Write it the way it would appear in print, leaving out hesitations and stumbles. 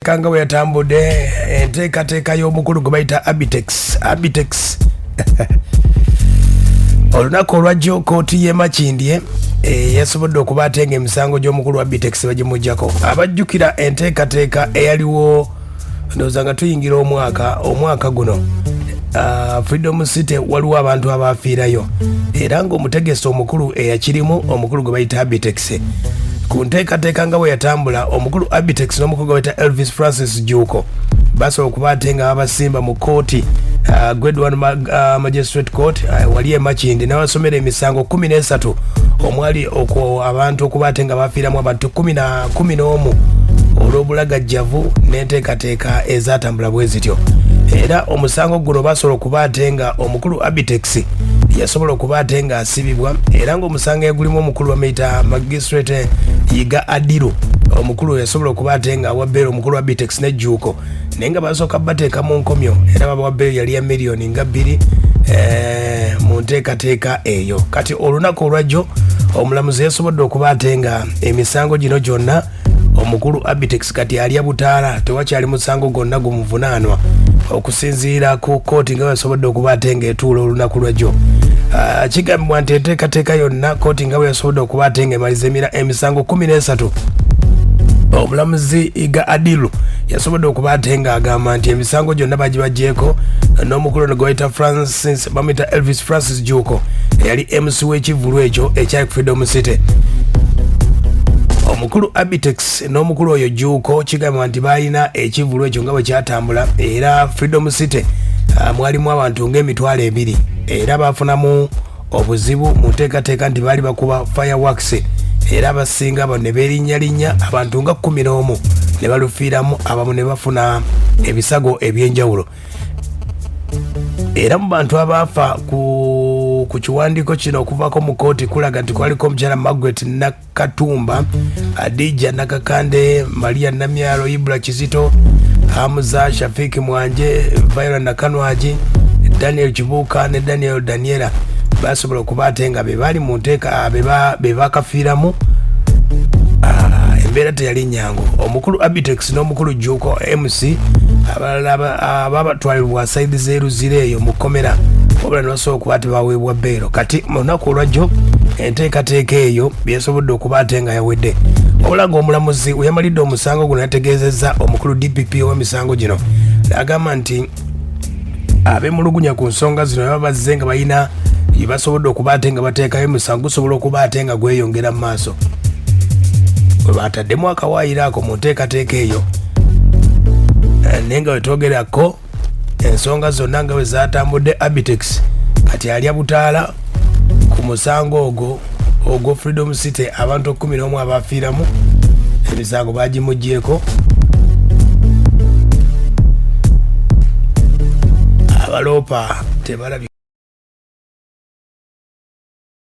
enteekateeka nga bwe yatambudde enteekateeka y'omukulu gwe bayita ABITEX olunaku olwajjo kkooti y'e Makindye yasobodde okuba atenga emisango gy'omukulu wa ABITEX bagimuggyako. Abajjukira enteekateeka eyaliwo ndowooza nga tuyingira omwaka guno Freedom City waliwo abantu abaafiirayo era ng'omutegesi omukulu eyakirimu omukulu gwe bayita ABITEX. Ku nteekateeka nga bwe yatambula omukulu ABITEX n'omukulu gwe bayita Elvis Francis Juuko basobola okuba ate nga babasimba mu kkooti Grade 1 Magistrate Court wali e Makindye n'abasomera emisango 13 omwali abantu okuba ate nga bafiiramu abantu 11 olw'obulagajjavu n'enteekateeka ezatambula bwe zityo. Era omusango guno basobola okuba ate nga omukulu ABITEX yasobola okuba ate nga asibibwa era ng'omusango egulimu omukulu bamayita Magistrate Yiga Adiru omukulu yasobola okuba ate nga wabbeera omukulu ABITEX ne Juuko naye nga basooka bateeka mu nkomyo era baba wabbeera yali ya miliyoni nga 2 mu nteekateeka eyo. Kati olunaku olwajjo omulamuzi yasobodde okuba ate nga emisango gino gyonna omukulu ABITEX kati alya butaala tewakyali musango gwonna gumuvunaanwa okusinziira ku kkooti nga basobodde okuba ate nga etuula olunaku lwajjo. Kigambibwa nti enteekateeka yonna kkooti nga bwe yasobodde okuba ate nga emaliza emisango 13 omulamuzi Iga Adilu yasobodde okuba ate nga agamba nti emisango gyonna bagibaggyeko n'omukulu gwe bayita Francis bamuyita Elvis Francis Juuko eyali MC w'ekivulu ekyo ekyali ku Freedom City. Omukulu ABITEX n'omukulu oyo Juuko kigambibwa nti balina ekivulu ekyo nga bwe kyatambula era Freedom City mwalimu abantu ng'emitwalo 2 era bafunamu obuzibu mu nteekateeka nti baali bakuba fireworks era abasinga abo ne beerinnya abantu nga 11 ne balufiiramu abamu ne bafuna ebisago eby'enjawulo. Era mu bantu abaafa ku kiwandiiko kino okuvaako mu kkooti kulaga nti kwaliko omukyala Margaret Nakatumba, Adija Nakakande, Maria Namyalo, Ibra Kizito, Hamza Shafiki Mwanje, Viola Nakanwaji, Daniel Kibuuka ne Daniel Daniela basobola okuba ate nga be bali mu nteeka be bakafiiramu embeera teyali nnyangu. Omukulu ABITEX n'omukulu Juuko MC abalala babatwalibwa sayidi z'eruzira eyo mu kkomera wabula ne basobola okuba ate baweebwa bbeero. Kati mu lunaku olwajjo enteekateeka eyo byesobodde okuba ate nga yawedde wabula ng'omulamuzi we yamalidde omusango guno yategeezezza omukulu DPP ow'emisango gino n'agamba nti abemulugunya ku nsonga zino baba bazze nga balina basobodde okuba ate nga bateekayo emisango gusobola okuba ate nga gweyongera mu maaso bwe bataddemu akawaayiro ako mu nteekateeka eyo naye nga wetwogerako ensonga zonna nga bwe zatambudde ABITEX kati alya butaala ku musango ogwo Freedom City abantu 11 abafiiramu emisango bagimuggyeko abaloopa tebalabye.